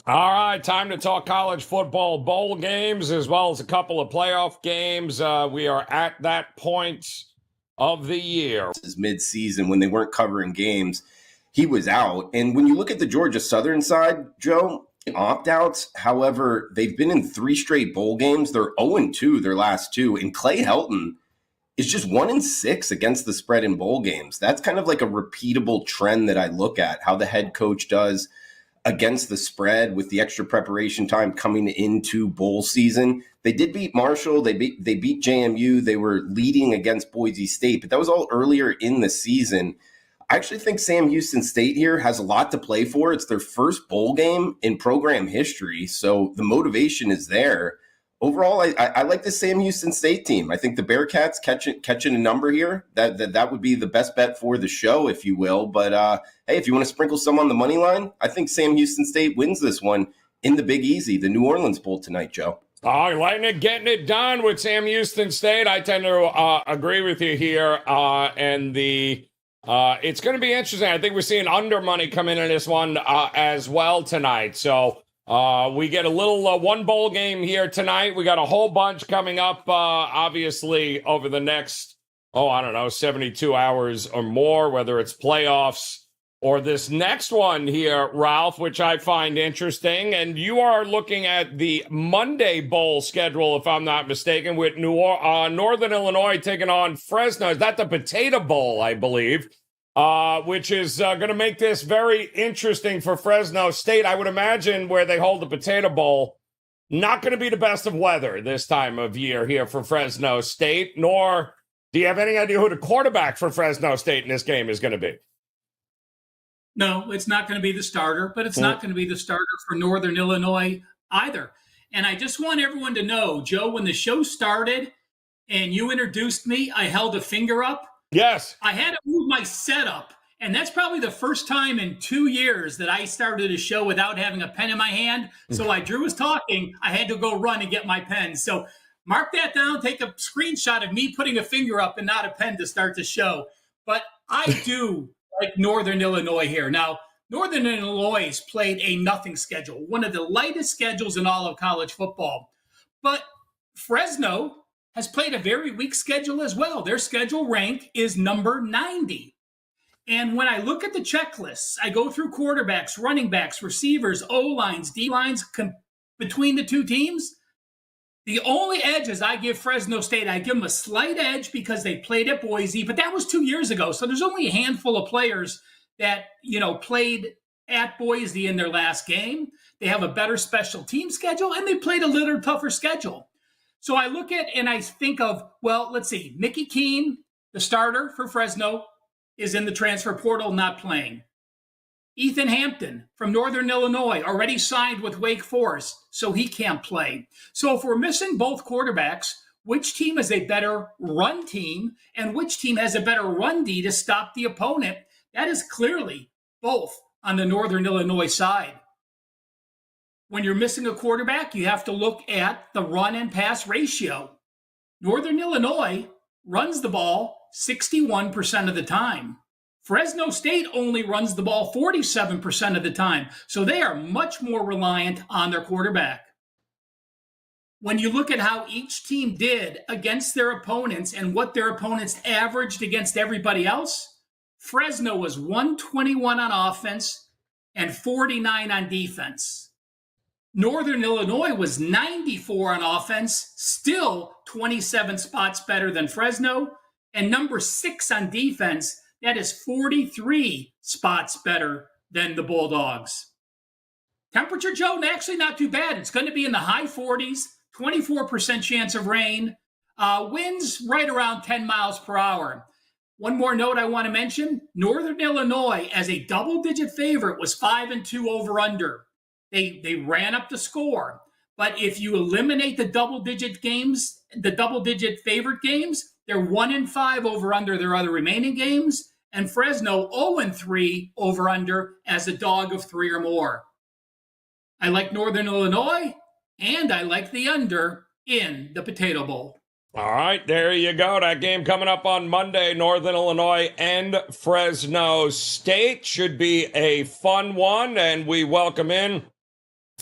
All right, time to talk college football bowl games as well as a couple of playoff games. We are at that point of the year. Mid-season when they weren't covering games, he was out. And when you look at the Georgia Southern side, Joe, opt-outs, however, they've been in 3 straight bowl games. They're 0-2 their last 2. And Clay Helton is just 1-6 against the spread in bowl games. That's kind of like a repeatable trend that I look at, how the head coach does against the spread with the extra preparation time coming into bowl season. They did beat Marshall. They beat JMU. They were leading against Boise State, but that was all earlier in the season. I actually think Sam Houston State here has a lot to play for. It's their first bowl game in program history, so the motivation is there. Overall, I like the Sam Houston State team. I think the Bearcats catching a number here. That would be the best bet for the show, if you will. But hey, if you want to sprinkle some on the money line, I think Sam Houston State wins this one in the Big Easy, the New Orleans Bowl tonight, Joe. Oh, Lightning getting it done with Sam Houston State. I tend to agree with you here. It's going to be interesting. I think we're seeing under money come in this one as well tonight. So we get a little one bowl game here tonight. We got a whole bunch coming up, obviously, over the next, 72 hours or more, whether it's playoffs or this next one here, Ralph, which I find interesting. And you are looking at the Monday bowl schedule, if I'm not mistaken, with Northern Illinois taking on Fresno. Is that the Potato Bowl, I believe? Which is going to make this very interesting for Fresno State. I would imagine where they hold the Potato Bowl, not going to be the best of weather this time of year here for Fresno State, nor do you have any idea who the quarterback for Fresno State in this game is going to be? No, it's not going to be the starter, but it's not going to be the starter for Northern Illinois either. And I just want everyone to know, Joe, when the show started and you introduced me, I held a finger up. Yes. I had to move my setup, and that's probably the first time in 2 years that I started a show without having a pen in my hand. So while Drew was talking, I had to go run and get my pen. So mark that down, take a screenshot of me putting a finger up and not a pen to start the show. But I do like Northern Illinois here. Now, Northern Illinois has played a nothing schedule, one of the lightest schedules in all of college football. But Fresno has played a very weak schedule as well. Their schedule rank is number 90. And when I look at the checklists, I go through quarterbacks, running backs, receivers, O-lines, D-lines between the two teams. The only edges I give Fresno State, I give them a slight edge because they played at Boise, but that was 2 years ago. So there's only a handful of players that, played at Boise in their last game. They have a better special team schedule, and they played a little tougher schedule. So I look at and I think of, well, let's see. Mickey Keene, the starter for Fresno, is in the transfer portal, not playing. Ethan Hampton from Northern Illinois already signed with Wake Forest, so he can't play. So if we're missing both quarterbacks, which team is a better run team and which team has a better run D to stop the opponent? That is clearly both on the Northern Illinois side. When you're missing a quarterback, you have to look at the run and pass ratio. Northern Illinois runs the ball 61% of the time. Fresno State only runs the ball 47% of the time, so they are much more reliant on their quarterback. When you look at how each team did against their opponents and what their opponents averaged against everybody else, Fresno was 121 on offense and 49 on defense. Northern Illinois was 94 on offense, still 27 spots better than Fresno, and number 6 on defense. That is 43 spots better than the Bulldogs. Temperature, Joe, actually not too bad. It's going to be in the high 40s, 24% chance of rain. Winds right around 10 miles per hour. One more note I want to mention. Northern Illinois, as a double-digit favorite, was 5-2 over-under. They ran up the score. But if you eliminate the double-digit games, the double-digit favorite games, they're 1-5 over-under their other remaining games. And Fresno 0-3 over-under as a dog of 3 or more. I like Northern Illinois, and I like the under in the Potato Bowl. All right, there you go. That game coming up on Monday, Northern Illinois and Fresno State. Should be a fun one, and we welcome in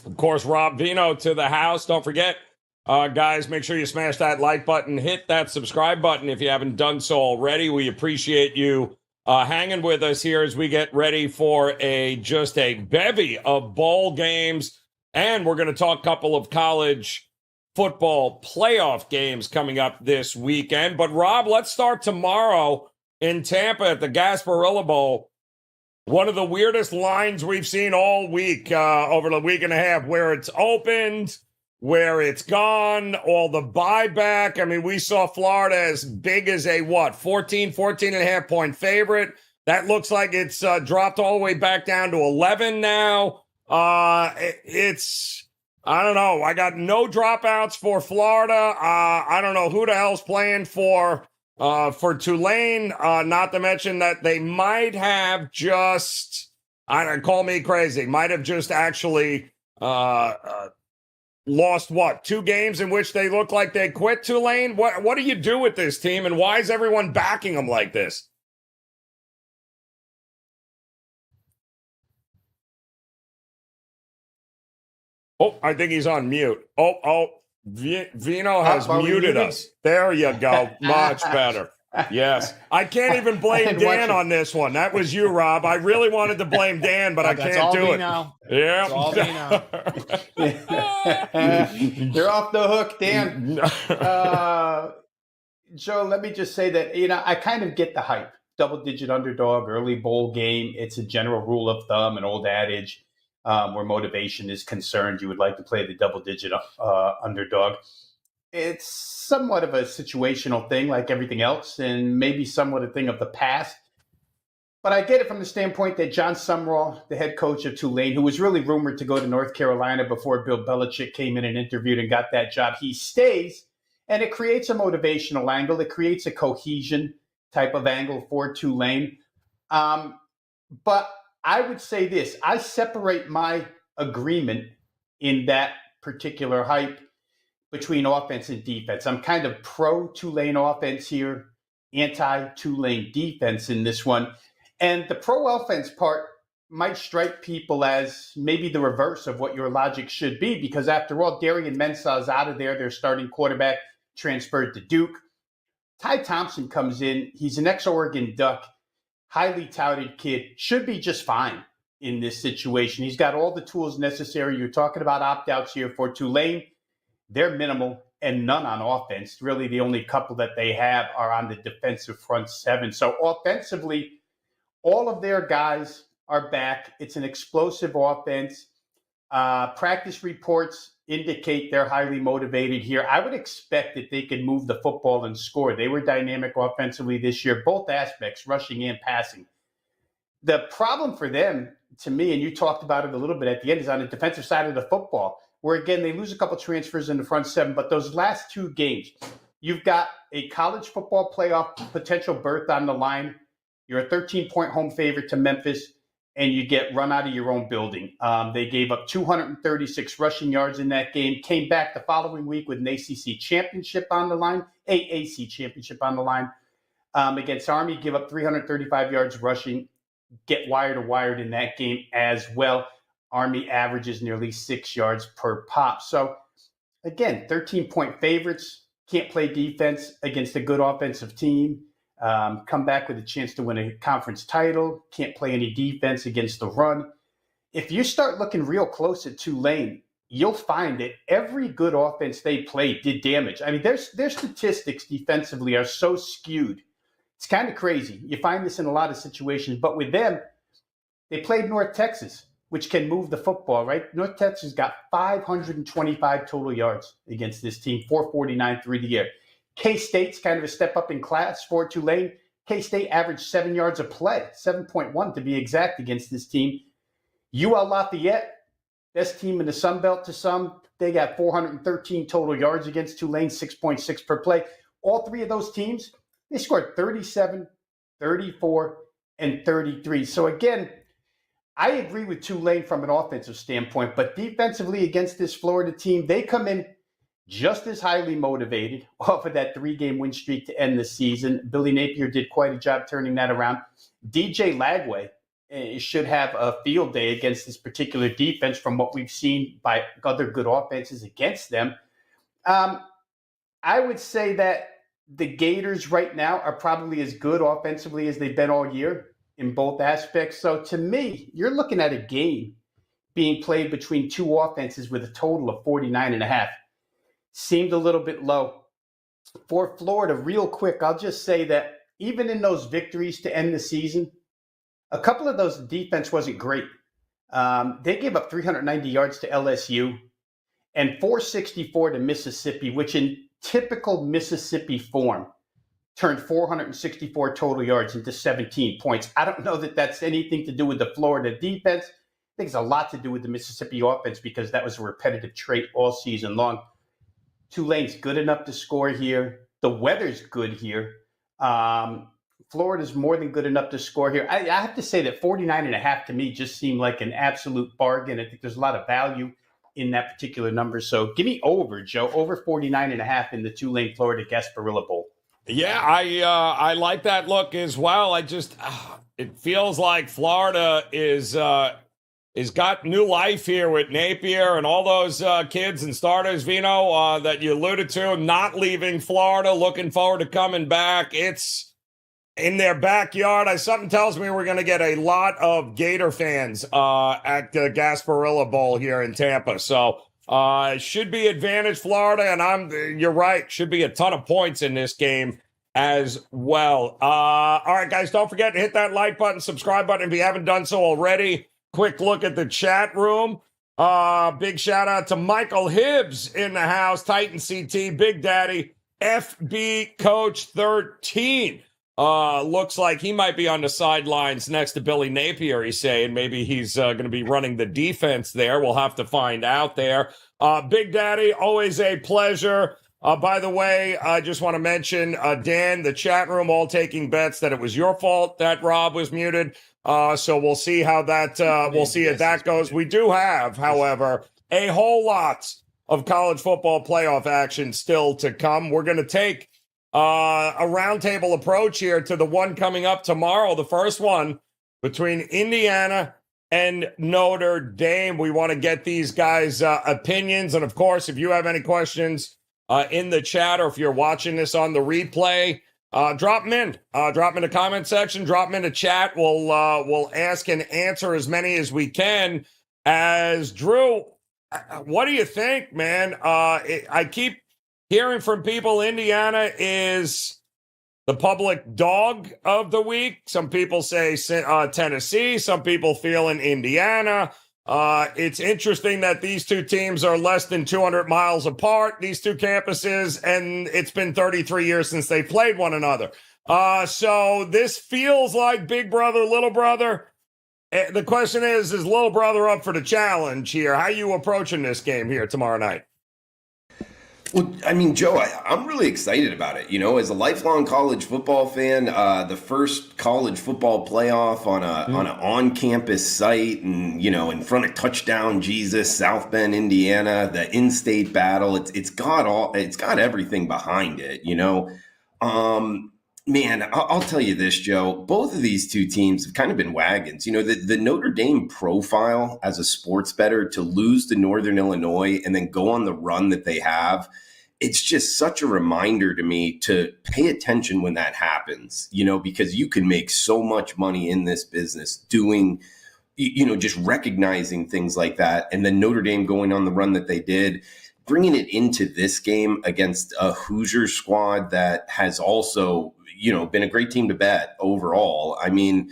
Of course, Rob Veno to the house. Don't forget, guys, make sure you smash that like button, hit that subscribe button if you haven't done so already. We appreciate you hanging with us here as we get ready for just a bevy of bowl games. And we're going to talk a couple of college football playoff games coming up this weekend. But, Rob, let's start tomorrow in Tampa at the Gasparilla Bowl. One of the weirdest lines we've seen all week, over the week and a half, where it's opened, where it's gone, all the buyback. I mean, we saw Florida as big as a, 14 and a half point favorite. That looks like it's dropped all the way back down to 11 now. It's, I don't know. I got no dropouts for Florida. I don't know who the hell's playing for Tulane, not to mention that they might have just, call me crazy, might have just actually lost, 2 games in which they look like they quit Tulane? What do you do with this team, and why is everyone backing them like this? Oh, I think he's on mute. Veno has muted us. There you go. Much better. Yes. I can't even blame Dan on this one. That was you, Rob. I really wanted to blame Dan, but I can't do it. Yeah. That's all we know. You're off the hook, Dan. Joe, let me just say that, I kind of get the hype. Double-digit underdog, early bowl game. It's a general rule of thumb, an old adage. Where motivation is concerned, you would like to play the double-digit underdog. It's somewhat of a situational thing like everything else, and maybe somewhat a thing of the past. But I get it from the standpoint that John Sumrall, the head coach of Tulane, who was really rumored to go to North Carolina before Bill Belichick came in and interviewed and got that job, he stays, and it creates a motivational angle. It creates a cohesion type of angle for Tulane. But I would say this, I separate my agreement in that particular hype between offense and defense. I'm kind of pro-Tulane offense here, anti-Tulane defense in this one. And the pro-offense part might strike people as maybe the reverse of what your logic should be, because after all, Darian Mensah is out of there. Their starting quarterback transferred to Duke. Ty Thompson comes in. He's an ex-Oregon Duck. Highly touted kid, should be just fine in this situation. He's got all the tools necessary. You're talking about opt-outs here for Tulane. They're minimal and none on offense. Really, the only couple that they have are on the defensive front seven. So offensively, all of their guys are back. It's an explosive offense. Practice reports indicate they're highly motivated here. I would expect that they can move the football and score. They were dynamic offensively this year, both aspects, rushing and passing. The problem for them, to me, and you talked about it a little bit at the end, is on the defensive side of the football, where, again, they lose a couple transfers in the front seven. But those last 2 games, you've got a college football playoff potential berth on the line. You're a 13-point home favorite to Memphis, and you get run out of your own building. They gave up 236 rushing yards in that game, came back the following week with an ACC championship on the line, AAC championship on the line. Against Army, give up 335 yards rushing, get wire to wired in that game as well. Army averages nearly 6 yards per pop. So, again, 13-point favorites, can't play defense against a good offensive team. Come back with a chance to win a conference title, can't play any defense against the run. If you start looking real close at Tulane, you'll find that every good offense they played did damage. I mean, their statistics defensively are so skewed. It's kind of crazy. You find this in a lot of situations, but with them, they played North Texas, which can move the football, right? North Texas got 525 total yards against this team, 449 through the air. K-State's kind of a step up in class for Tulane. K-State averaged 7 yards a play, 7.1 to be exact, against this team. UL Lafayette, best team in the Sun Belt to some. They got 413 total yards against Tulane, 6.6 per play. All 3 of those teams, they scored 37, 34, and 33. So again, I agree with Tulane from an offensive standpoint, but defensively against this Florida team, they come in just as highly motivated off of that 3-game win streak to end the season. Billy Napier did quite a job turning that around. DJ Lagway, should have a field day against this particular defense from what we've seen by other good offenses against them. I would say that the Gators right now are probably as good offensively as they've been all year in both aspects. So to me, you're looking at a game being played between two offenses with a total of 49.5. Seemed a little bit low. For Florida, real quick, I'll just say that even in those victories to end the season, a couple of those defense wasn't great. They gave up 390 yards to LSU and 464 to Mississippi, which in typical Mississippi form turned 464 total yards into 17 points. I don't know that that's anything to do with the Florida defense. I think it's a lot to do with the Mississippi offense because that was a repetitive trait all season long. Tulane's good enough to score here. The weather's good here. Florida's more than good enough to score here. I have to say that 49.5 to me just seemed like an absolute bargain. I think there's a lot of value in that particular number. So give me over, Joe, over 49.5 in the Tulane, Florida Gasparilla Bowl. Yeah, I like that look as well. I just it feels like Florida is got new life here with Napier and all those kids and starters, Veno, that you alluded to, not leaving Florida, looking forward to coming back. It's in their backyard. Something tells me we're going to get a lot of Gator fans at the Gasparilla Bowl here in Tampa. So should be advantage Florida, and you're right, should be a ton of points in this game as well. All right, guys, don't forget to hit that like button, subscribe button if you haven't done so already. Quick look at the chat room. Big shout out to Michael Hibbs in the house, Titan CT, Big Daddy, FB Coach 13. Looks like he might be on the sidelines next to Billy Napier, he's saying. Maybe he's going to be running the defense there. We'll have to find out there. Big Daddy, always a pleasure. By the way, I just want to mention, Dan, the chat room, all taking bets that it was your fault that Rob was muted. So we'll see how that, we'll see if that goes. We do have, however, a whole lot of college football playoff action still to come. We're going to take a roundtable approach here to the one coming up tomorrow, the first one between Indiana and Notre Dame. We want to get these guys' opinions. And of course, if you have any questions in the chat, or if you're watching this on the replay, drop them in. Drop them in the comment section. Drop them in the chat. We'll ask and answer as many as we can. As Drew, what do you think, man? I keep hearing from people, Indiana is the public dog of the week. Some people say Tennessee. Some people feel in Indiana. It's interesting that these two teams are less than 200 miles apart, these two campuses, and it's been 33 years since they played one another. So this feels like big brother, little brother. The question is little brother up for the challenge here? How are you approaching this game here tomorrow night? Well, I mean, Joe, I'm really excited about it. You know, as a lifelong college football fan, the first college football playoff on an on-campus site, and in front of Touchdown Jesus, South Bend, Indiana, the in-state battle. It's got everything behind it. Man, I'll tell you this, Joe. Both of these two teams have kind of been wagons. The Notre Dame profile as a sports bettor to lose to Northern Illinois and then go on the run that they have, it's just such a reminder to me to pay attention when that happens, because you can make so much money in this business doing, just recognizing things like that. And then Notre Dame going on the run that they did, bringing it into this game against a Hoosier squad that has also, been a great team to bet overall. I mean,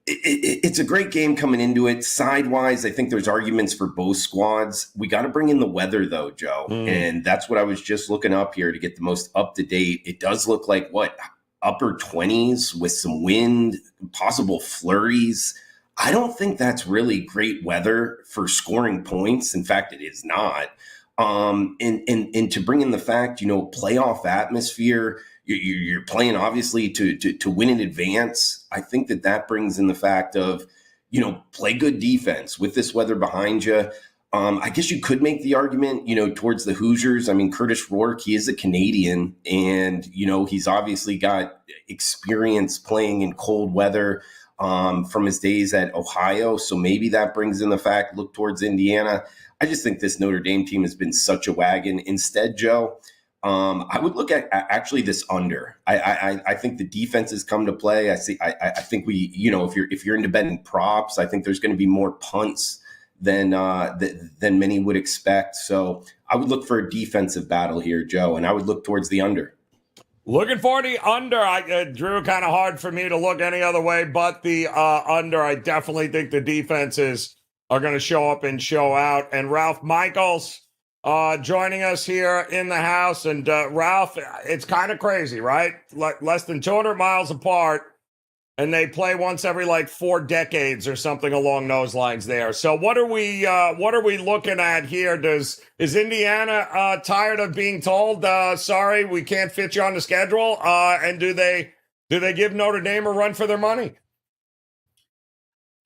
it's a great game coming into it. Sidewise, I think there's arguments for both squads. We got to bring in the weather, though, Joe. And that's what I was just looking up here to get the most up-to-date. It does look like, upper 20s with some wind, possible flurries. I don't think that's really great weather for scoring points. In fact, it is not. And to bring in the fact, playoff atmosphere, you're playing obviously to win in advance. I think that brings in the fact of, play good defense with this weather behind you. I guess you could make the argument, towards the Hoosiers. I mean, Curtis Rourke, he is a Canadian, and, he's obviously got experience playing in cold weather. from his days at Ohio. So maybe that brings in the fact, look towards Indiana. I just think this Notre Dame team has been such a wagon. Instead, Joe, I would look at actually this under. I think the defenses come to play. I think we, if you're into betting props, I think there's going to be more punts than many would expect. So I would look for a defensive battle here, Joe, and I would look towards the under. Looking for the under. Drew, kind of hard for me to look any other way but the under. I definitely think the defenses are going to show up and show out. And Ralph Michaels joining us here in the house. And Ralph, it's kind of crazy, right? Less than 200 miles apart, and they play once every 4 decades or something along those lines there. So what are we looking at here? Is Indiana tired of being told, sorry, we can't fit you on the schedule? And do they give Notre Dame a run for their money?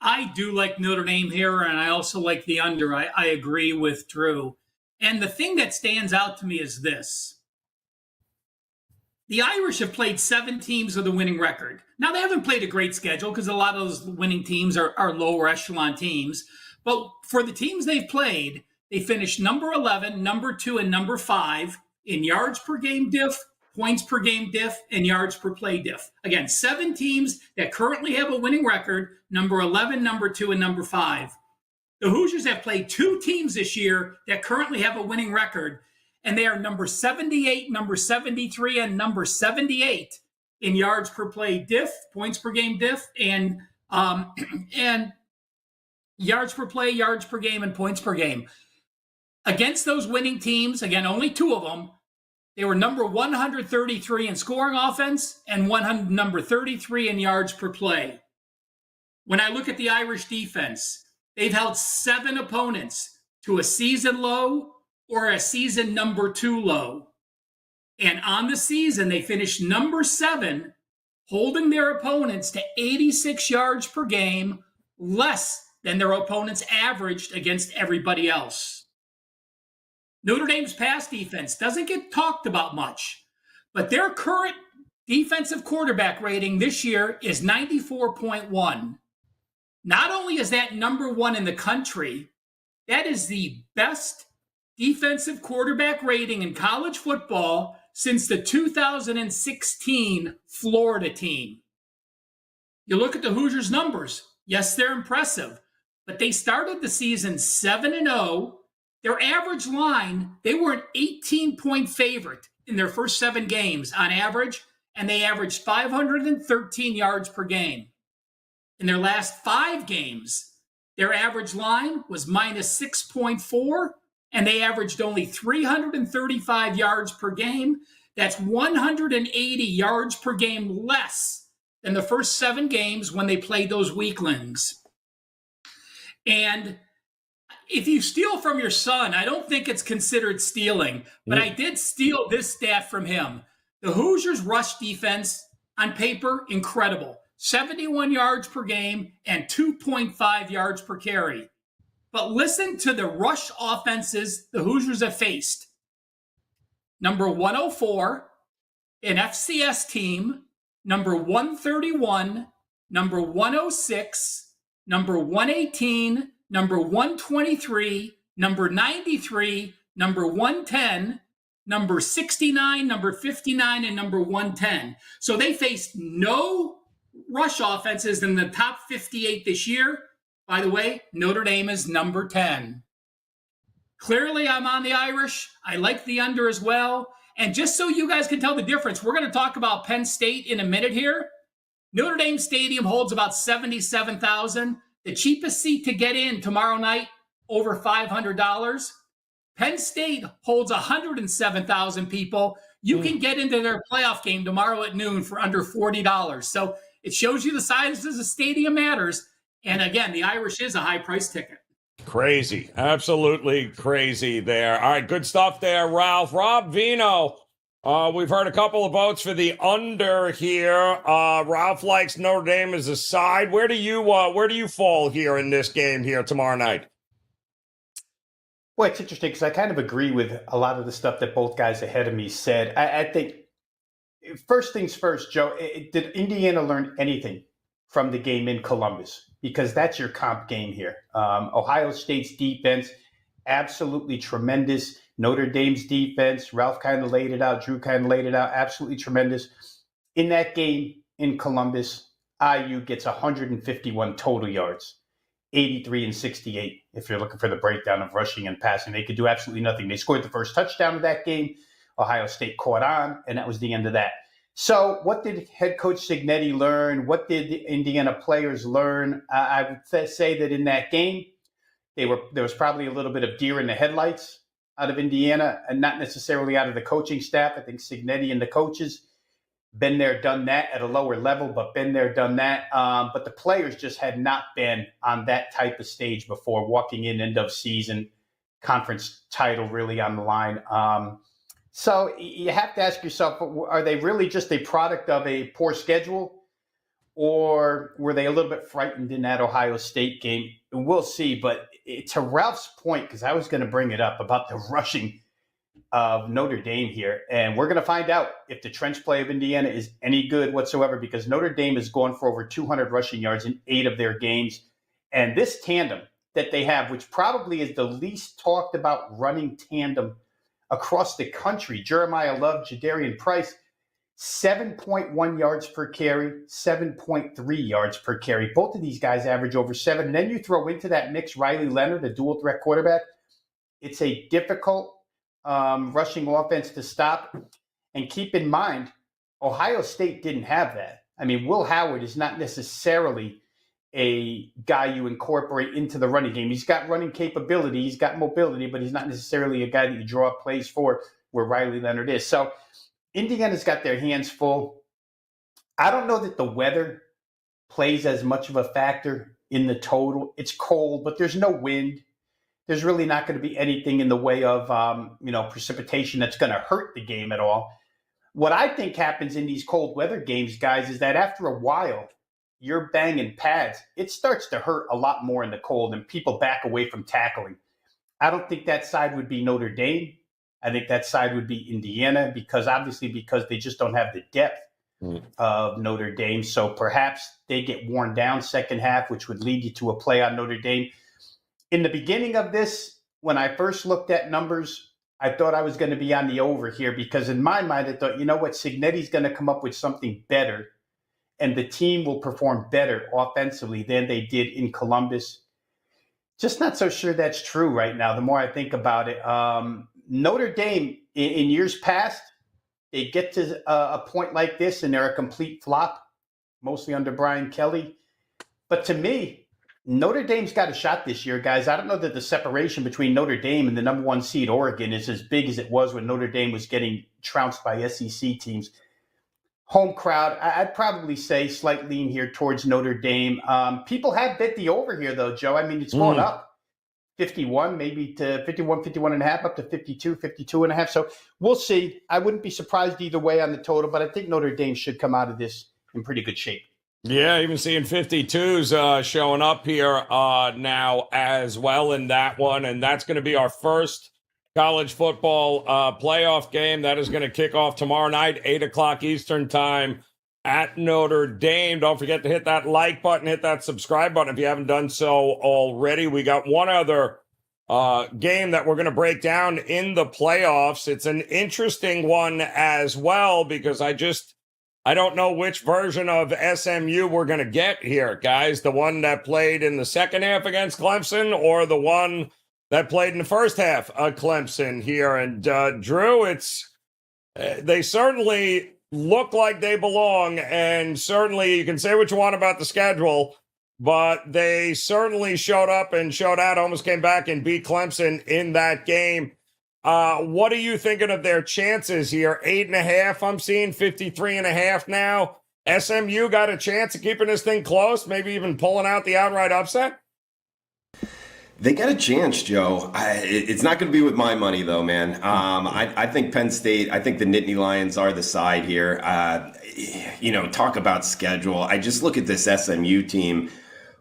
I do like Notre Dame here, and I also like the under. I agree with Drew. And the thing that stands out to me is this. The Irish have played 7 teams with a winning record. Now, they haven't played a great schedule because a lot of those winning teams are lower echelon teams. But for the teams they've played, they finished number 11, number 2, and number 5 in yards per game diff, points per game diff, and yards per play diff. Again, 7 teams that currently have a winning record, number 11, number 2, and number 5. The Hoosiers have played 2 teams this year that currently have a winning record, and they are number 78, number 73, and number 78 in yards per play diff, points per game diff, and yards per play, yards per game, and points per game. Against those winning teams, again, only 2 of them, they were number 133 in scoring offense and number 33 in yards per play. When I look at the Irish defense, they've held 7 opponents to a season low or a season number 2 low. And on the season, they finished number 7, holding their opponents to 86 yards per game, less than their opponents averaged against everybody else. Notre Dame's pass defense doesn't get talked about much, but their current defensive quarterback rating this year is 94.1. Not only is that number 1 in the country, that is the best defensive quarterback rating in college football since the 2016 Florida team. You look at the Hoosiers' numbers. Yes, they're impressive, but they started the season 7-0. Their average line, they were an 18-point favorite in their first 7 games on average, and they averaged 513 yards per game. In their last 5 games, their average line was minus 6.4, and they averaged only 335 yards per game. That's 180 yards per game less than the first 7 games when they played those weaklings. And if you steal from your son, I don't think it's considered stealing, but I did steal this stat from him. The Hoosiers' rush defense, on paper, incredible. 71 yards per game and 2.5 yards per carry. But listen to the rush offenses the Hoosiers have faced. Number 104, an FCS team. Number 131, number 106, number 118, number 123, number 93, number 110, number 69, number 59, and number 110. So they faced no rush offenses in the top 58 this year. By the way, Notre Dame is number 10. Clearly, I'm on the Irish. I like the under as well. And just so you guys can tell the difference, we're going to talk about Penn State in a minute here. Notre Dame Stadium holds about 77,000. The cheapest seat to get in tomorrow night, over $500. Penn State holds 107,000 people. You can get into their playoff game tomorrow at noon for under $40. So it shows you the size of the stadium matters. And again, the Irish is a high price ticket. Crazy. Absolutely crazy there. All right, good stuff there, Ralph. Rob Veno, we've heard a couple of votes for the under here. Ralph likes Notre Dame as a side. Where do you fall here in this game here tomorrow night? Well, it's interesting because I kind of agree with a lot of the stuff that both guys ahead of me said. I think first things first, Joe, did Indiana learn anything from the game in Columbus, because that's your comp game here. Ohio State's defense, absolutely tremendous. Notre Dame's defense, Ralph kind of laid it out, Drew kind of laid it out, absolutely tremendous. In that game in Columbus, IU gets 151 total yards, 83 and 68. If you're looking for the breakdown of rushing and passing, they could do absolutely nothing. They scored the first touchdown of that game. Ohio State caught on, and that was the end of that. So what did head coach Cignetti learn? What did the Indiana players learn? I would say that in that game, there was probably a little bit of deer in the headlights out of Indiana, and not necessarily out of the coaching staff. I think Cignetti and the coaches, been there, done that at a lower level, but been there, done that. But the players just had not been on that type of stage before, walking in end of season, conference title really on the line. So you have to ask yourself, are they really just a product of a poor schedule, or were they a little bit frightened in that Ohio State game? We'll see. But to Ralph's point, because I was going to bring it up about the rushing of Notre Dame here, and we're going to find out if the trench play of Indiana is any good whatsoever, because Notre Dame has gone for over 200 rushing yards in 8 of their games. And this tandem that they have, which probably is the least talked about running tandem across the country, Jeremiah Love, Jadarian Price, 7.1 yards per carry, 7.3 yards per carry. Both of these guys average over 7. And then you throw into that mix Riley Leonard, a dual threat quarterback. It's a difficult rushing offense to stop. And keep in mind, Ohio State didn't have that. I mean, Will Howard is not necessarily a guy you incorporate into the running game. He's got running capability, he's got mobility, but he's not necessarily a guy that you draw up plays for, where Riley Leonard is. So Indiana's got their hands full. I don't know that the weather plays as much of a factor in the total. It's cold, but there's no wind. There's really not going to be anything in the way of precipitation that's going to hurt the game at all. What I think happens in these cold weather games, guys, is that after a while, you're banging pads. It starts to hurt a lot more in the cold, and people back away from tackling. I don't think that side would be Notre Dame. I think that side would be Indiana, because they just don't have the depth of Notre Dame. So perhaps they get worn down second half, which would lead you to a play on Notre Dame. In the beginning of this, when I first looked at numbers, I thought I was going to be on the over here, because in my mind, I thought, you know what, Cignetti's going to come up with something better, and the team will perform better offensively than they did in Columbus. Just not so sure that's true right now, the more I think about it. Notre Dame, in years past, they get to a point like this and they're a complete flop, mostly under Brian Kelly. But to me, Notre Dame's got a shot this year, guys. I don't know that the separation between Notre Dame and the number 1 seed Oregon is as big as it was when Notre Dame was getting trounced by SEC teams. Home crowd, I'd probably say slight lean here towards Notre Dame. People have bet the over here, though, Joe. I mean, it's going up 51, maybe to 51, 51 and a half, up to 52, 52 and a half. So we'll see. I wouldn't be surprised either way on the total, but I think Notre Dame should come out of this in pretty good shape. Yeah, even seeing 52s showing up here now as well in that one. And that's going to be our first college football playoff game. That is going to kick off tomorrow night, 8 o'clock Eastern time at Notre Dame. Don't forget to hit that like button, hit that subscribe button if you haven't done so already. We got one other game that we're going to break down in the playoffs. It's an interesting one as well, because I don't know which version of SMU we're going to get here, guys. The one that played in the second half against Clemson, or the one that played in the first half of Clemson here. And Drew, they certainly look like they belong, and certainly you can say what you want about the schedule, but they certainly showed up and showed out, almost came back and beat Clemson in that game. What are you thinking of their chances here? 8.5, I'm seeing 53.5 now. SMU got a chance of keeping this thing close, maybe even pulling out the outright upset? They got a chance, Joe. It's not going to be with my money, though, man. I think Penn State, I think the Nittany Lions are the side here. Talk about schedule. I just look at this SMU team.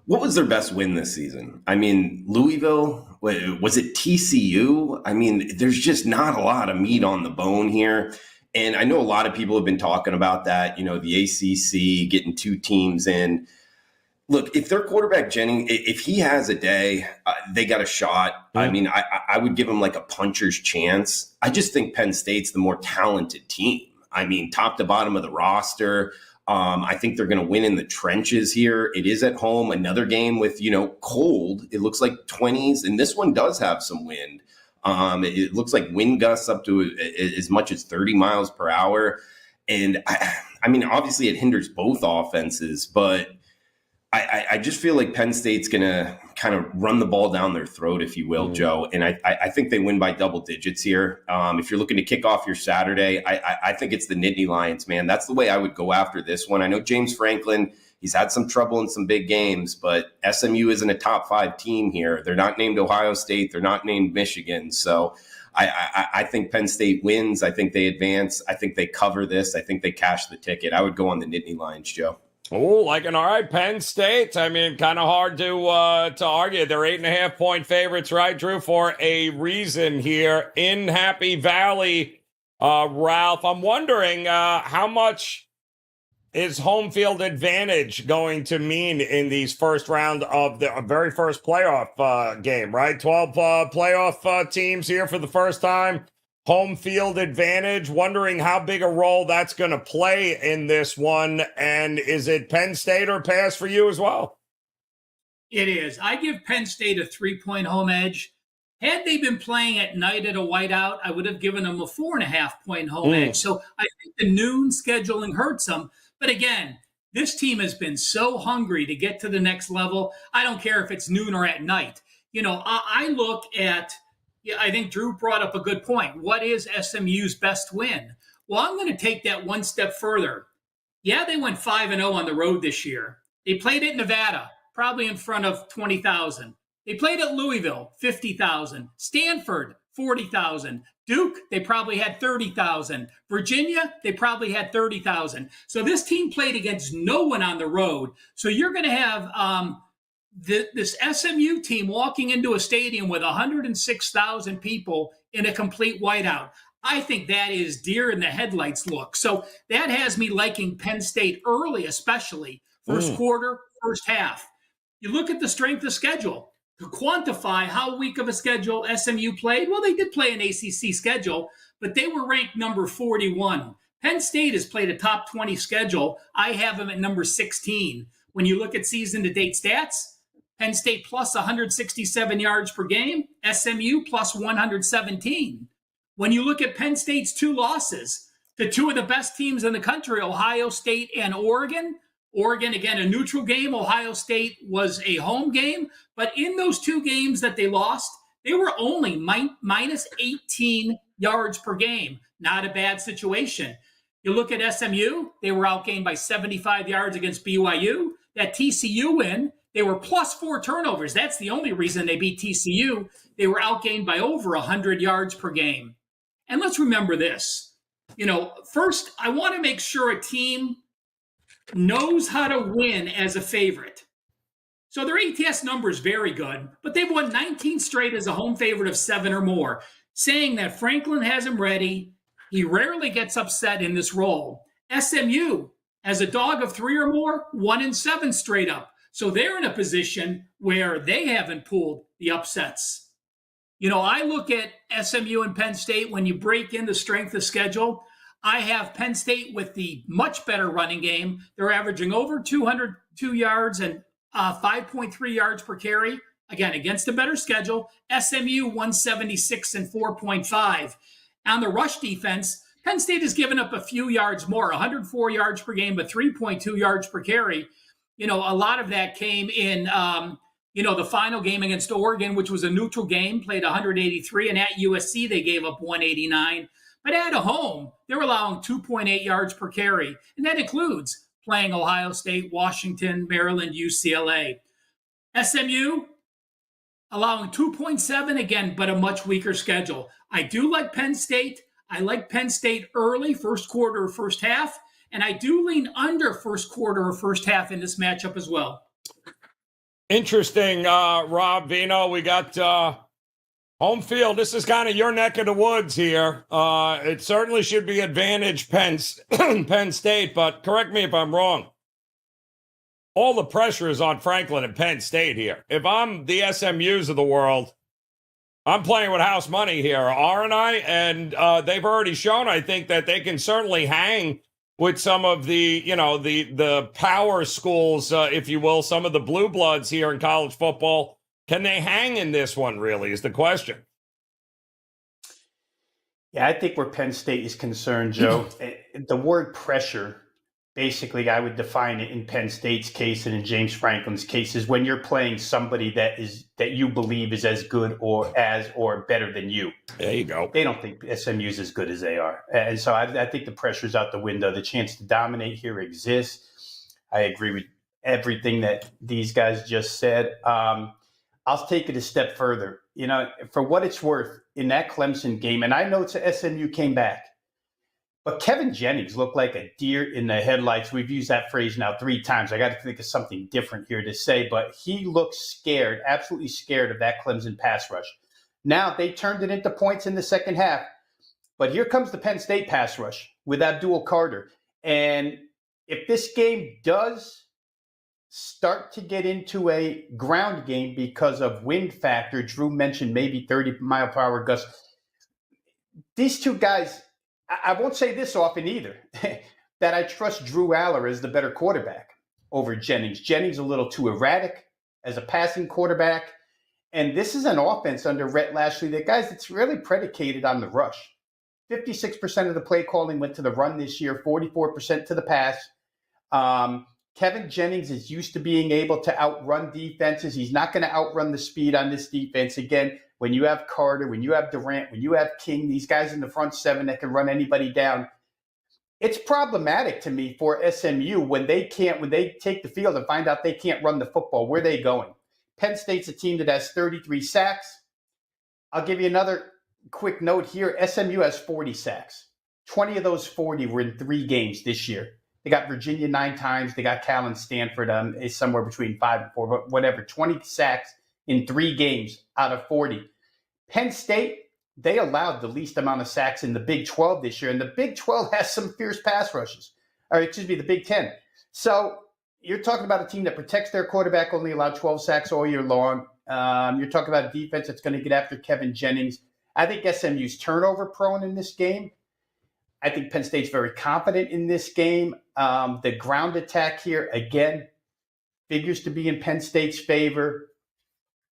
What was their best win this season? I mean, Louisville, was it TCU? I mean, there's just not a lot of meat on the bone here. And I know a lot of people have been talking about that, the ACC getting 2 teams in. Look, if their quarterback Jennings, if he has a day, they got a shot. I mean, I would give him like a puncher's chance. I just think Penn State's the more talented team. I mean, top to bottom of the roster. I think they're going to win in the trenches here. It is at home. Another game with, cold. It looks like 20s, and this one does have some wind. It looks like wind gusts up to as much as 30 miles per hour. And I mean, obviously it hinders both offenses, but I just feel like Penn State's going to kind of run the ball down their throat, if you will, Joe. And I think they win by double digits here. If you're looking to kick off your Saturday, I think it's the Nittany Lions, man. That's the way I would go after this one. I know James Franklin, he's had some trouble in some big games, but SMU isn't a top 5 team here. They're not named Ohio State. They're not named Michigan. So I think Penn State wins. I think they advance. I think they cover this. I think they cash the ticket. I would go on the Nittany Lions, Joe. Oh, all right, Penn State. I mean, kind of hard to argue. They're 8.5-point favorites, right, Drew, for a reason here in Happy Valley. Ralph, I'm wondering how much is home field advantage going to mean in these first round of the very first playoff game, right? 12 playoff teams here for the first time. Home field advantage, wondering how big a role that's going to play in this one. And is it Penn State or pass for you as well? It is. I give Penn State a 3-point home edge. Had they been playing at night at a whiteout, I would have given them a 4.5-point home edge. So I think the noon scheduling hurts them. But again, this team has been so hungry to get to the next level. I don't care if it's noon or at night. I look at, I think Drew brought up a good point. What is SMU's best win? Well, I'm going to take that one step further. Yeah, they went 5-0 on the road this year. They played at Nevada, probably in front of 20,000. They played at Louisville, 50,000. Stanford, 40,000. Duke, they probably had 30,000. Virginia, they probably had 30,000. So this team played against no one on the road. So you're going to have this SMU team walking into a stadium with 106,000 people in a complete whiteout. I think that is deer in the headlights look. So that has me liking Penn State early, especially first quarter, first half. You look at the strength of schedule to quantify how weak of a schedule SMU played. Well, they did play an ACC schedule, but they were ranked number 41. Penn State has played a top 20 schedule. I have them at number 16. When you look at season-to-date stats, Penn State plus 167 yards per game, SMU plus 117. When you look at Penn State's 2 losses to 2 of the best teams in the country, Ohio State and Oregon. Oregon, again, a neutral game. Ohio State was a home game. But in those 2 games that they lost, they were only minus 18 yards per game. Not a bad situation. You look at SMU, they were outgained by 75 yards against BYU. That TCU win, they were plus 4 turnovers. That's the only reason they beat TCU. They were outgained by over 100 yards per game. And let's remember this. First, I want to make sure a team knows how to win as a favorite. So their ATS number is very good, but they've won 19 straight as a home favorite of 7 or more, saying that Franklin has him ready. He rarely gets upset in this role. SMU, as a dog of 3 or more, 1-7 straight up. So they're in a position where they haven't pulled the upsets. I look at SMU and Penn State. When you break in the strength of schedule, I have Penn State with the much better running game. They're averaging over 202 yards and 5.3 yards per carry. Again, against a better schedule. SMU 176 and 4.5. On the rush defense, Penn State has given up a few yards more, 104 yards per game, but 3.2 yards per carry. A lot of that came in, the final game against Oregon, which was a neutral game, played 183, and at USC they gave up 189. But at home, they're allowing 2.8 yards per carry, and that includes playing Ohio State, Washington, Maryland, UCLA. SMU allowing 2.7 again, but a much weaker schedule. I do like Penn State. I like Penn State early, first quarter or first half, and I do lean under first quarter or first half in this matchup as well. Interesting, Rob Veno. We got home field. This is kind of your neck of the woods here. It certainly should be advantage Penn State, but correct me if I'm wrong. all the pressure is on Franklin and Penn State here. If I'm the SMUs of the world, I'm playing with house money here, aren't I? And they've already shown, I think, that they can certainly hang with some of the, the power schools, if you will, some of the blue bloods here in college football. Can they hang in this one, really, is the question. Yeah, I think where Penn State is concerned, Joe, the word pressure, basically I would define it in Penn State's case and in James Franklin's case, is when you're playing somebody that you believe is as good or better than you. There you go. They don't think SMU is as good as they are. And so I think the pressure's out the window. The chance to dominate here exists. I agree with everything that these guys just said. I'll take it a step further. For what it's worth, in that Clemson game, and I know SMU came back, but Kevin Jennings looked like a deer in the headlights. We've used that phrase now 3 times. I got to think of something different here to say, but he looked scared, absolutely scared of that Clemson pass rush. Now, they turned it into points in the second half, but here comes the Penn State pass rush with Abdul Carter. And if this game does start to get into a ground game because of wind factor, Drew mentioned maybe 30-mile-per-hour gusts. These two guys, I won't say this often either, that I trust Drew Aller as the better quarterback over Jennings. Jennings a little too erratic as a passing quarterback. And this is an offense under Rhett Lashley that, guys, it's really predicated on the rush. 56% of the play calling went to the run this year, 44% to the pass. Kevin Jennings is used to being able to outrun defenses. He's not going to outrun the speed on this defense. Again, when you have Carter, when you have Durant, when you have King, these guys in the front 7 that can run anybody down, it's problematic to me for SMU when they take the field and find out they can't run the football. Where are they going? Penn State's a team that has 33 sacks. I'll give you another quick note here. SMU has 40 sacks. 20 of those 40 were in 3 games this year. They got Virginia 9 times. They got Cal and Stanford is somewhere between 5 and 4, but whatever. 20 sacks in 3 games out of 40. Penn State, they allowed the least amount of sacks in the Big 12 this year, and the Big 12 has some fierce pass rushes. The Big 10. So you're talking about a team that protects their quarterback, only allowed 12 sacks all year long. You're talking about a defense that's going to get after Kevin Jennings. I think SMU's turnover prone in this game. I think Penn State's very confident in this game. The ground attack here, again, figures to be in Penn State's favor.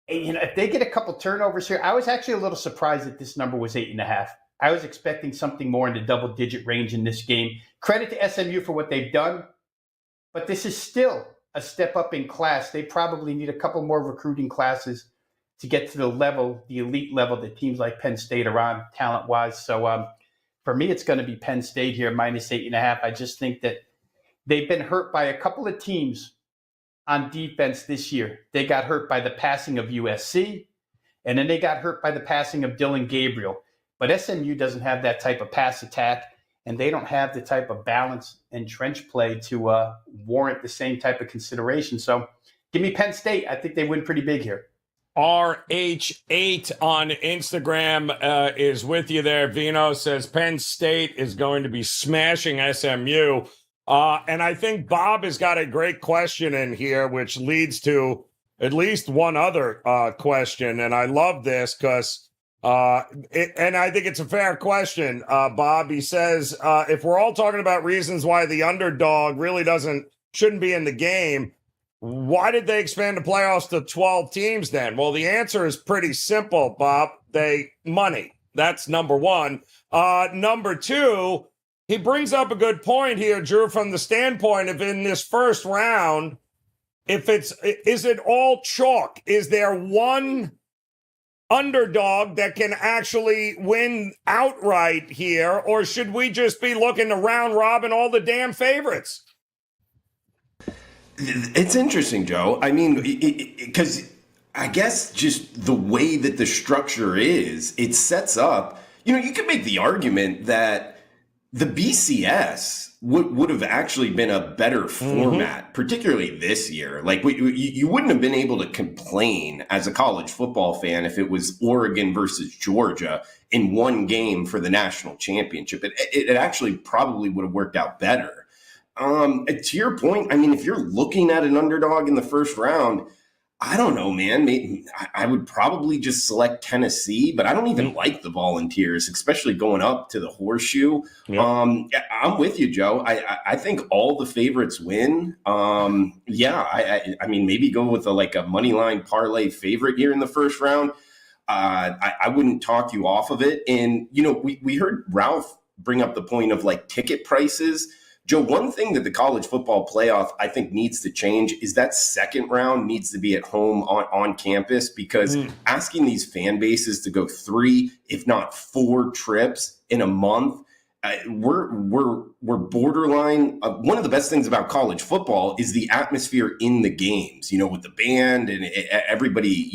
And, if they get a couple turnovers here, I was actually a little surprised that this number was 8.5. I was expecting something more in the double-digit range in this game. Credit to SMU for what they've done, but this is still a step up in class. They probably need a couple more recruiting classes to get to the elite level that teams like Penn State are on talent-wise. So, for me, it's going to be Penn State here, minus 8.5. I just think that they've been hurt by a couple of teams on defense this year. They got hurt by the passing of USC, and then they got hurt by the passing of Dylan Gabriel. But SMU doesn't have that type of pass attack, and they don't have the type of balance and trench play to warrant the same type of consideration. So give me Penn State. I think they win pretty big here. RH8 on Instagram is with you there. Veno says Penn State is going to be smashing SMU. And I think Bob has got a great question in here, which leads to at least one other question. And I love this because, and I think it's a fair question, Bob. He says, if we're all talking about reasons why the underdog really shouldn't be in the game, why did they expand the playoffs to 12 teams then? Well, the answer is pretty simple, Bob. Money. That's number one. Number two, he brings up a good point here, Drew, from the standpoint of in this first round, is it all chalk? Is there one underdog that can actually win outright here? Or should we just be looking to round robin all the damn favorites? It's interesting, Joe. I mean, because I guess just the way that the structure is, it sets up, you could make the argument that the BCS would have actually been a better format, particularly this year. Like you wouldn't have been able to complain as a college football fan if it was Oregon versus Georgia in one game for the national championship. It actually probably would have worked out better. To your point, I mean, if you're looking at an underdog in the first round, I don't know, man. Maybe I would probably just select Tennessee, but I don't even like the Volunteers, especially going up to the Horseshoe. Yep. I'm with you, Joe. I think all the favorites win. I mean, maybe go with a money line parlay favorite here in the first round. I wouldn't talk you off of it. And, we heard Ralph bring up the point of ticket prices. Joe, one thing that the college football playoff, I think, needs to change is that second round needs to be at home on campus, because asking these fan bases to go 3, if not 4 trips in a month, we're borderline. One of the best things about college football is the atmosphere in the games, with the band and everybody,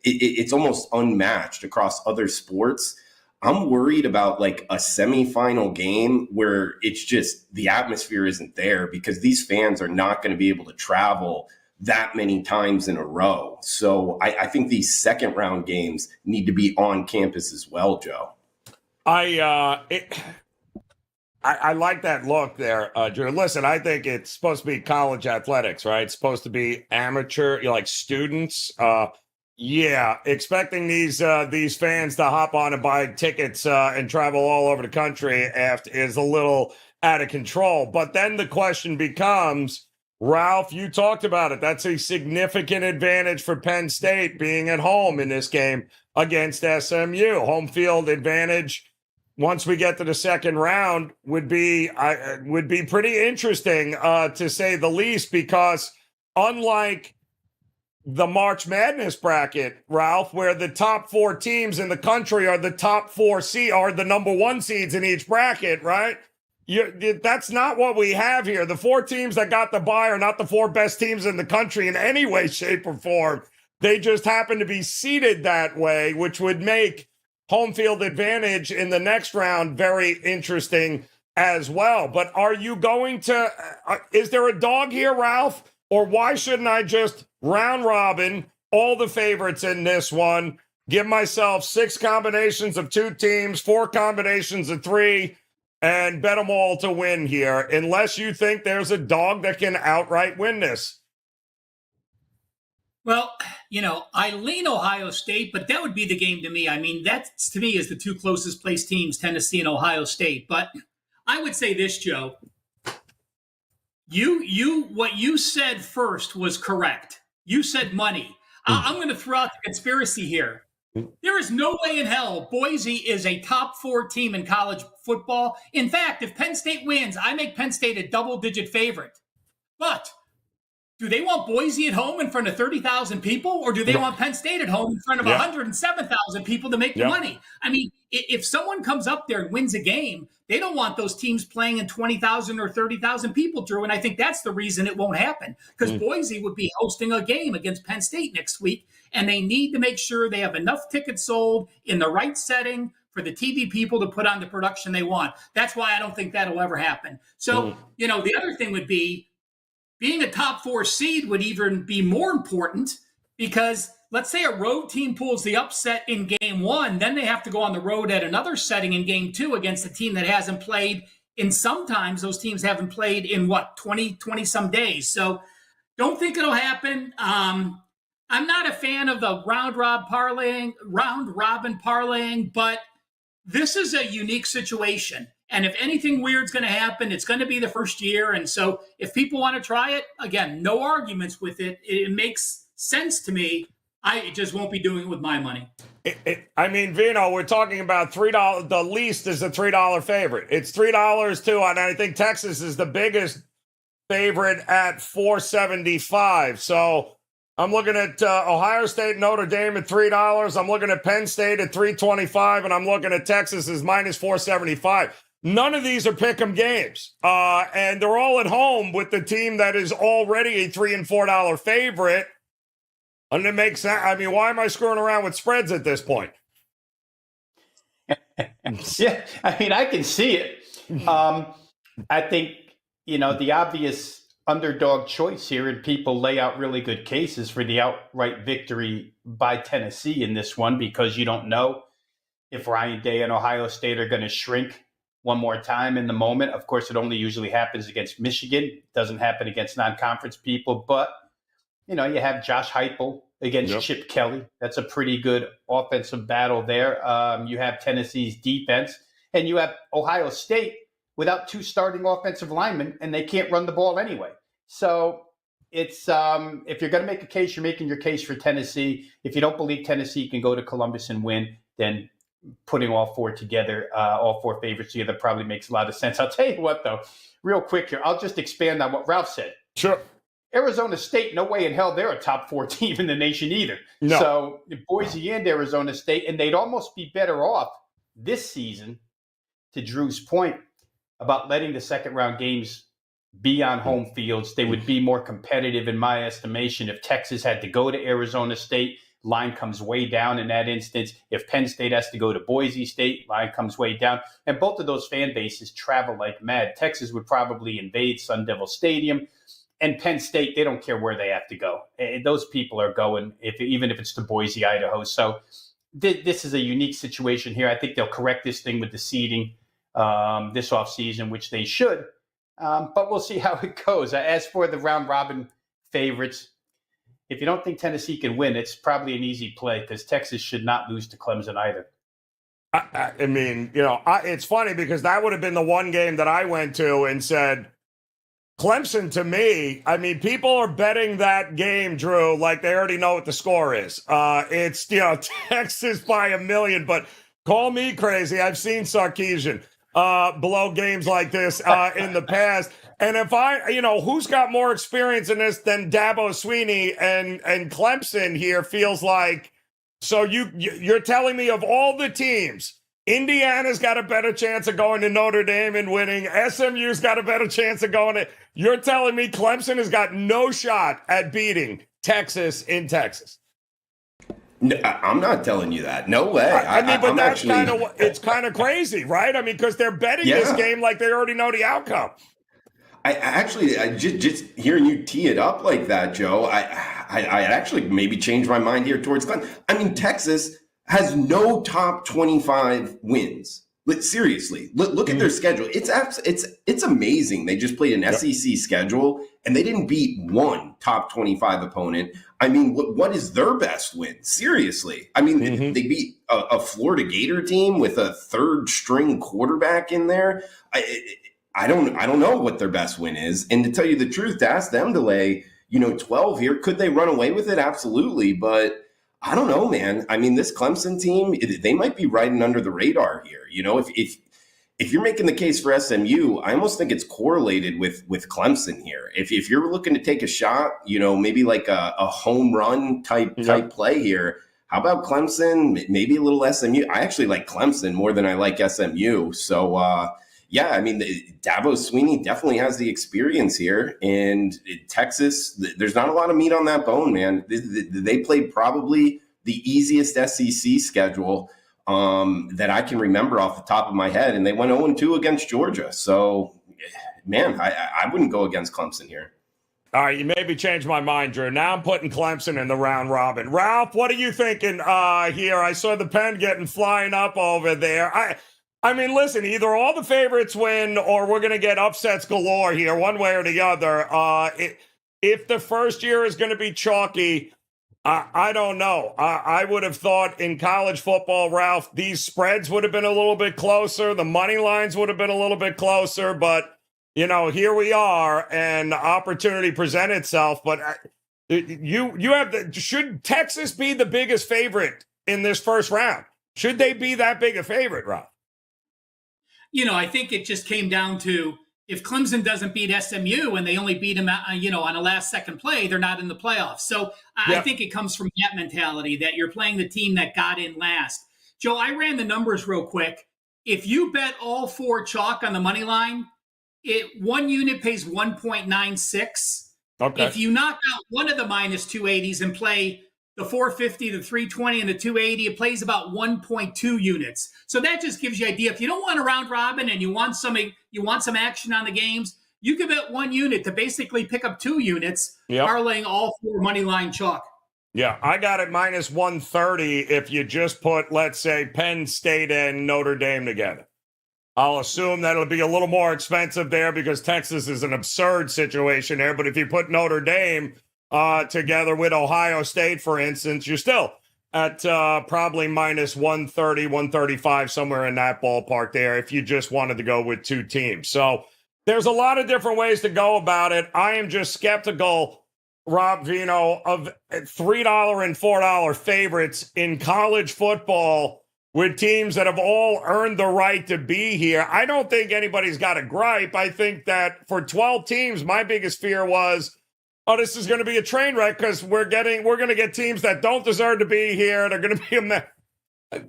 it's almost unmatched across other sports. I'm worried about a semifinal game where it's just the atmosphere isn't there, because these fans are not going to be able to travel that many times in a row. So I think these second round games need to be on campus as well, Joe. I like that look there, Drew. Listen, I think it's supposed to be college athletics, right? It's supposed to be amateur, students. Expecting these fans to hop on and buy tickets and travel all over the country is a little out of control. But then the question becomes, Ralph, you talked about it. That's a significant advantage for Penn State being at home in this game against SMU. Home field advantage, once we get to the second round, would be pretty interesting to say the least, because unlike the March Madness bracket, Ralph, where the top 4 teams in the country are the top 4 are the number 1 seeds in each bracket, right? That's not what we have here. The 4 teams that got the bye are not the 4 best teams in the country in any way, shape, or form. They just happen to be seeded that way, which would make home field advantage in the next round very interesting as well. But are you going to is there a dog here, Ralph? Or why shouldn't I just round robin all the favorites in this one, give myself 6 combinations of 2 teams, 4 combinations of 3, and bet them all to win here, unless you think there's a dog that can outright win this? Well, I lean Ohio State, but that would be the game to me. I mean, that to me is the 2 closest placed teams, Tennessee and Ohio State. But I would say this, Joe. What you said first was correct. You said money. I'm going to throw out the conspiracy here. There is no way in hell Boise is a top 4 team in college football. In fact, if Penn State wins, I make Penn State a double-digit favorite. But do they want Boise at home in front of 30,000 people, or do they want Penn State at home in front of 107,000 people to make the money? I mean, if someone comes up there and wins a game, they don't want those teams playing in 20,000 or 30,000 people, Drew. And I think that's the reason it won't happen, because Boise would be hosting a game against Penn State next week, and they need to make sure they have enough tickets sold in the right setting for the TV people to put on the production they want. That's why I don't think that'll ever happen. So, the other thing would be, being a top 4 seed would even be more important, because let's say a road team pulls the upset in game 1, then they have to go on the road at another setting in game 2 against a team that hasn't played in, sometimes those teams haven't played in 20 some days. So don't think it'll happen. I'm not a fan of the round robin parlaying, but this is a unique situation. And if anything weird's going to happen, it's going to be the first year. And so if people want to try it, again, no arguments with it. It makes sense to me. I just won't be doing it with my money. I mean, Veno, we're talking about $3. The least is a $3 favorite. It's $3 too, and I think Texas is the biggest favorite at $4.75. So I'm looking at Ohio State, Notre Dame at $3. I'm looking at Penn State at $3.25, and I'm looking at Texas as minus $4.75. None of these are pick'em games, and they're all at home with the team that is already a $3 and $4 favorite. And it makes sense. I mean, why am I screwing around with spreads at this point? Yeah, I mean, I can see it. I think, the obvious underdog choice here, and people lay out really good cases for the outright victory by Tennessee in this one, because you don't know if Ryan Day and Ohio State are going to shrink one more time in the moment. Of course, it only usually happens against Michigan. It doesn't happen against non-conference people. But, you have Josh Heupel against Chip Kelly. That's a pretty good offensive battle there. You have Tennessee's defense, and you have Ohio State without 2 starting offensive linemen, and they can't run the ball anyway. So it's if you're going to make a case, you're making your case for Tennessee. If you don't believe Tennessee can go to Columbus and win, then putting all 4 together, all 4 favorites together probably makes a lot of sense. I'll tell you what, though, real quick here, I'll just expand on what Ralph said. Sure. Arizona State, no way in hell they're a top 4 team in the nation either. No. So Boise and Arizona State, and they'd almost be better off this season, to Drew's point, about letting the second-round games be on home fields. They would be more competitive, in my estimation. If Texas had to go to Arizona State, line comes way down in that instance. If Penn State has to go to Boise State, line comes way down. And both of those fan bases travel like mad. Texas would probably invade Sun Devil Stadium. And Penn State, they don't care where they have to go. Those people are going, even if it's to Boise, Idaho. So this is a unique situation here. I think they'll correct this thing with the seeding this offseason, which they should. But we'll see how it goes. As for the round robin favorites, if you don't think Tennessee can win, it's probably an easy play because Texas should not lose to Clemson either. I mean, it's funny because that would have been the one game that I went to and said, Clemson, to me, I mean, people are betting that game, Drew, like they already know what the score is. It's, Texas by 1,000,000, but call me crazy. I've seen Sarkisian blow games like this in the past. And if who's got more experience in this than Dabo Swinney and Clemson here feels like. So you're telling me of all the teams, Indiana's got a better chance of going to Notre Dame and winning. SMU's got a better chance of going to. You're telling me Clemson has got no shot at beating Texas in Texas. No, I'm not telling you that. No way. I mean, but that's it's kind of crazy, right? I mean, because they're betting this game like they already know the outcome. I just hearing you tee it up like that, Joe, I actually maybe changed my mind here towards Clemson. I mean, Texas has no top 25 wins. But seriously, look at their schedule. It's amazing. They just played an SEC schedule and they didn't beat one top 25 opponent. I mean, what is their best win? Seriously. I mean, they beat a Florida Gator team with a 3rd string quarterback in there. I don't know what their best win is. And to tell you the truth, to ask them to lay, 12 here, could they run away with it? Absolutely. But I don't know, man. I mean, this Clemson team, they might be riding under the radar here. If you're making the case for SMU, I almost think it's correlated with Clemson here. If you're looking to take a shot, maybe like a home run type play here, how about Clemson? Maybe a little SMU. I actually like Clemson more than I like SMU. So, I mean, Dabo Swinney definitely has the experience here. And Texas, there's not a lot of meat on that bone, man. They played probably the easiest SEC schedule that I can remember off the top of my head. And they went 0-2 against Georgia. So, man, I wouldn't go against Clemson here. All right, you made me change my mind, Drew. Now I'm putting Clemson in the round robin. Ralph, what are you thinking here? I saw the pen getting flying up over there. I mean, listen, either all the favorites win or we're going to get upsets galore here, one way or the other. If the first year is going to be chalky, I don't know. I would have thought in college football, Ralph, these spreads would have been a little bit closer. The money lines would have been a little bit closer. But, here we are, and opportunity present itself. But should Texas be the biggest favorite in this first round? Should they be that big a favorite, Ralph? I think it just came down to if Clemson doesn't beat SMU and they only beat them, on a last-second play, they're not in the playoffs. So I think it comes from that mentality that you're playing the team that got in last. Joe, I ran the numbers real quick. If you bet all 4 chalk on the money line, one unit pays 1.96. Okay. If you knock out one of the minus 280s and play the 450, the 320, and the 280, it plays about 1.2 units. So that just gives you an idea. If you don't want a round robin and you want some action on the games, you can bet 1 unit to basically pick up 2 units, parlaying all 4 money line chalk. Yeah, I got it minus 130 if you just put, let's say, Penn State and Notre Dame together. I'll assume that it'll be a little more expensive there because Texas is an absurd situation there. But if you put Notre Dame together with Ohio State, for instance, you're still at probably minus 130, 135, somewhere in that ballpark there if you just wanted to go with two teams. So there's a lot of different ways to go about it. I am just skeptical, Rob Veno, of $3 and $4 favorites in college football with teams that have all earned the right to be here. I don't think anybody's got a gripe. I think that for 12 teams, my biggest fear was, oh, this is going to be a train wreck because we're going to get teams that don't deserve to be here. They're going to be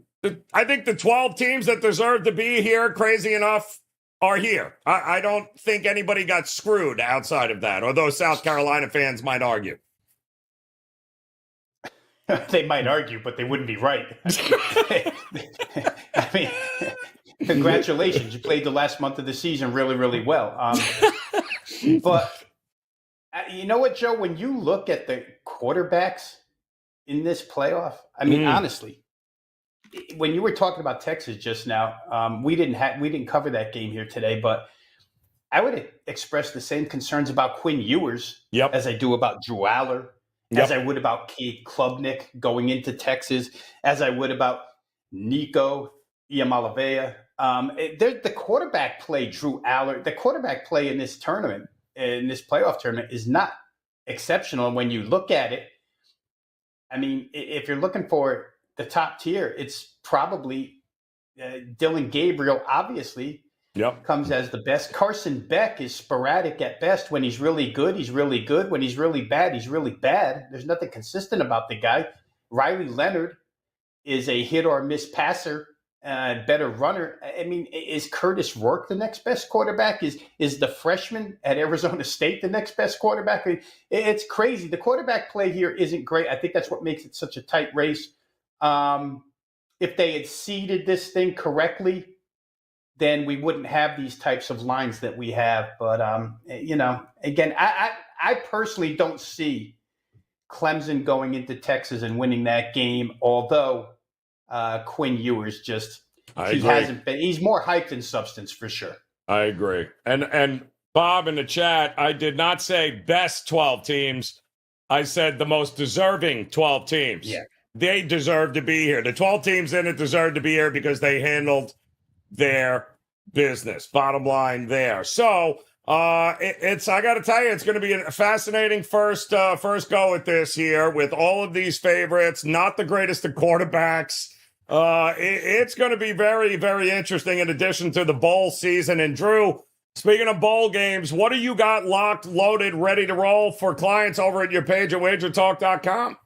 I think the 12 teams that deserve to be here, crazy enough, are here. I don't think anybody got screwed outside of that, although South Carolina fans might argue. They might argue, but they wouldn't be right. I mean, congratulations. You played the last month of the season really, really well. But you know what, Joe? When you look at the quarterbacks in this playoff, I mean, honestly, when you were talking about Texas just now, we didn't cover that game here today, but I would express the same concerns about Quinn Ewers as I do about Drew Aller, as I would about Cade Klubnik going into Texas, as I would about Nico Iamaleava. The quarterback play, Drew Aller, the quarterback play in this tournament, in this playoff tournament, is not exceptional. And when you look at it, I mean, if you're looking for the top tier, it's probably Dylan Gabriel, obviously, comes as the best. Carson Beck is sporadic at best. When he's really good, he's really good. When he's really bad, he's really bad. There's nothing consistent about the guy. Riley Leonard is a hit or miss passer, better runner. I mean, is Curtis Rourke the next best quarterback? Is the freshman at Arizona State the next best quarterback? I mean, it's crazy. The quarterback play here isn't great. I think that's what makes it such a tight race. If they had seeded this thing correctly, then we wouldn't have these types of lines that we have. But, again, I personally don't see Clemson going into Texas and winning that game, although Quinn Ewers he's more hype than substance for sure. I agree. And Bob in the chat, I did not say best 12 teams. I said the most deserving 12 teams. Yeah. They deserve to be here. The 12 teams in it deserve to be here because they handled their business. Bottom line there. So I got to tell you, it's going to be a fascinating first go at this here with all of these favorites, not the greatest of quarterbacks. It's going to be very, very interesting in addition to the bowl season. And Drew, speaking of bowl games, what do you got locked, loaded, ready to roll for clients over at your page at WagerTalk.com?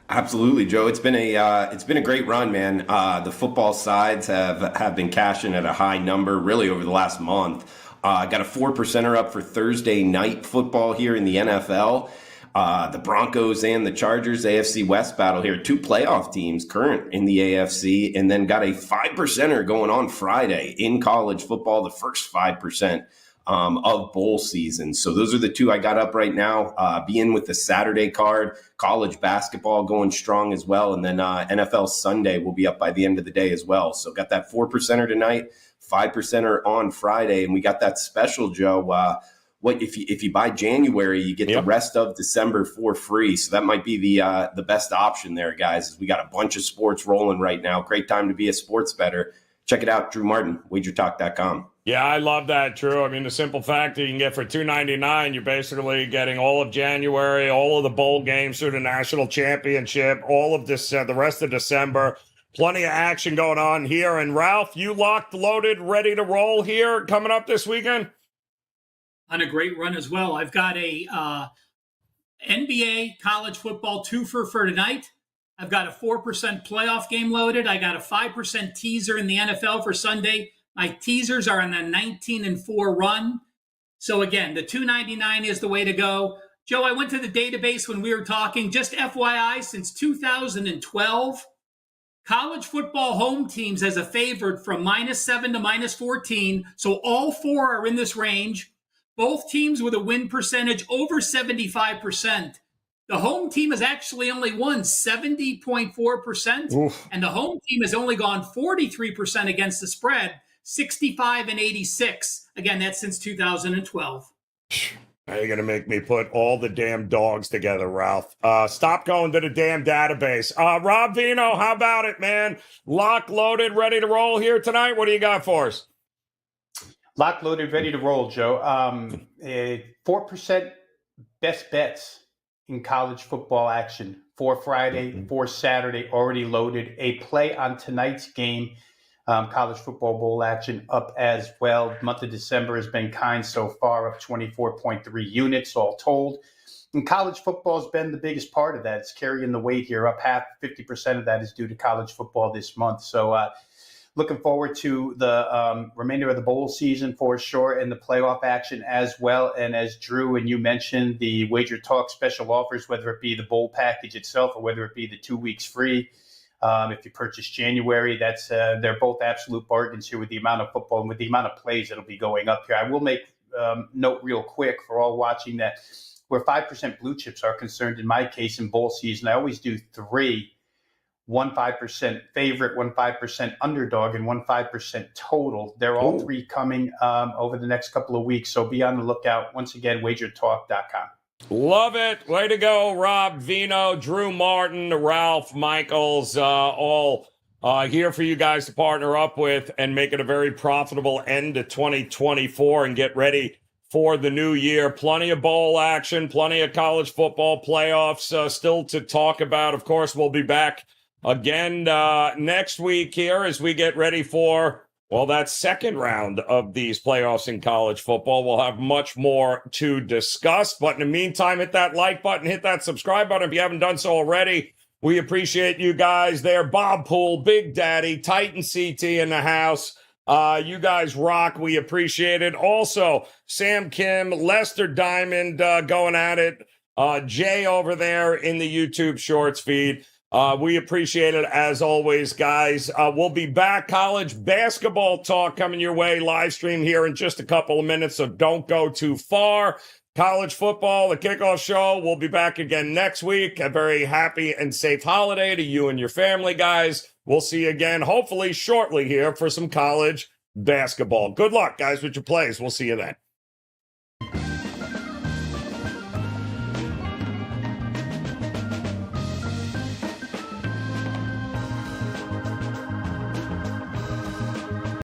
Absolutely, Joe. It's been a great run, man. The football sides have been cashing at a high number really over the last month. Got a 4%er up for Thursday night football here in the NFL. The Broncos and the Chargers AFC West battle here. Two playoff teams current in the AFC, and then got a 5%er going on Friday in college football, the first 5% of bowl season. So those are the two I got up right now. Be in with the Saturday card, college basketball going strong as well. And then NFL Sunday will be up by the end of the day as well. So got that 4%er tonight, 5%er on Friday. And we got that special, Joe. What if you buy January, you get the rest of December for free. So that might be the best option there, guys. We got a bunch of sports rolling right now. Great time to be a sports bettor. Check it out, Drew Martin, WagerTalk.com. Yeah, I love that, Drew. I mean, the simple fact that you can get for $2.99, you're basically getting all of January, all of the bowl games through the national championship, all of this, the rest of December. Plenty of action going on here. And Ralph, you locked, loaded, ready to roll here coming up this weekend? On a great run as well. I've got a NBA college football twofer for tonight. I've got a 4% playoff game loaded. I got a 5% teaser in the NFL for Sunday. My teasers are on the 19-4 run. So again, the $2.99 is the way to go. Joe, I went to the database when we were talking. Just FYI, since 2012, college football home teams as a favorite from -7 to -14. So all four are in this range. Both teams with a win percentage over 75%. The home team has actually only won 70.4%, and the home team has only gone 43% against the spread. 65-86. Again, that's since 2012. Now you're going to make me put all the damn dogs together, Ralph. Stop going to the damn database. Rob Veno, how about it, man? Lock, loaded, ready to roll here tonight? What do you got for us? Lock, loaded, ready to roll, Joe. 4% best bets in college football action for Friday, for Saturday, already loaded. A play on tonight's game, college football bowl action up as well. The month of December has been kind so far, up 24.3 units all told. And college football has been the biggest part of that. It's carrying the weight here, up 50% of that is due to college football this month. So looking forward to the remainder of the bowl season for sure, and the playoff action as well. And as Drew and you mentioned, the WagerTalk special offers, whether it be the bowl package itself or whether it be the 2 weeks free. If you purchase January, that's they're both absolute bargains here with the amount of football and with the amount of plays that'll be going up here. I will make note real quick for all watching that where 5% blue chips are concerned, in my case in bowl season, I always do 3. 1 5% favorite, 1 5% underdog, and 1 5% total. They're all three coming over the next couple of weeks. So be on the lookout. Once again, wagertalk.com. Love it. Way to go, Rob Veno, Drew Martin, Ralph Michaels, all here for you guys to partner up with and make it a very profitable end to 2024 and get ready for the new year. Plenty of bowl action, plenty of college football playoffs still to talk about. Of course, we'll be back again next week here as we get ready for, well, that second round of these playoffs in college football. We'll have much more to discuss. But in the meantime, hit that like button, hit that subscribe button if you haven't done so already. We appreciate you guys there. Bob Poole, Big Daddy, Titan CT in the house. You guys rock. We appreciate it. Also, Sam Kim, Lester Diamond going at it. Jay over there in the YouTube Shorts feed. We appreciate it as always, guys. We'll be back. College basketball talk coming your way. Live stream here in just a couple of minutes, so don't go too far. College football, the kickoff show. We'll be back again next week. A very happy and safe holiday to you and your family, guys. We'll see you again, hopefully shortly here for some college basketball. Good luck, guys, with your plays. We'll see you then.